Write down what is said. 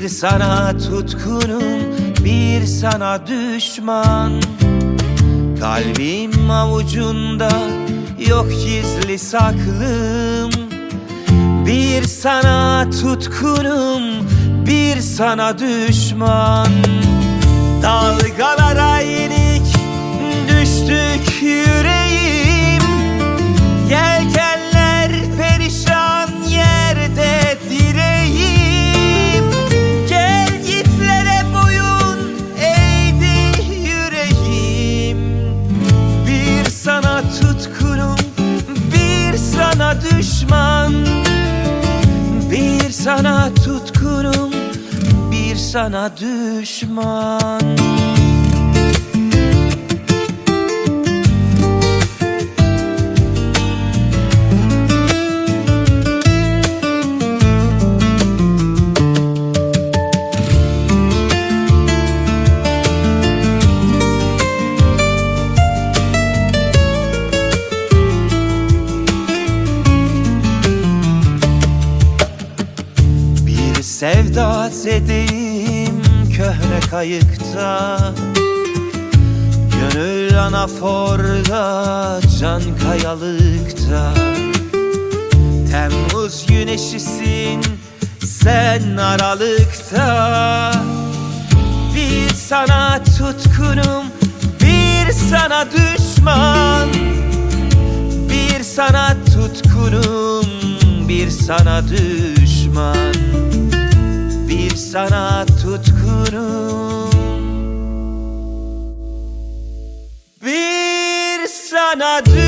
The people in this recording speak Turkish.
Bir sana tutkunum, bir sana düşman. Kalbim avucunda, yok gizli saklım. Bir sana tutkunum, bir sana düşman. Dalgalara yenik düştük yüreğim. Yelkenler perişan yerde direğim. Gel gitlere boyun eğdi yüreğim. Bir sana tutkunum, bir sana düşman. Bir sana tutkunum, bir sana düşman. Sevda zedeyim köhne kayıkta. Gönül anaforda, can kayalıkta. Temmuz güneşisin sen aralıkta. Bir sana tutkunum, bir sana düşman. Bir sana tutkunum, bir sana düşman. Bir sana tutkunum, bir sana düşman.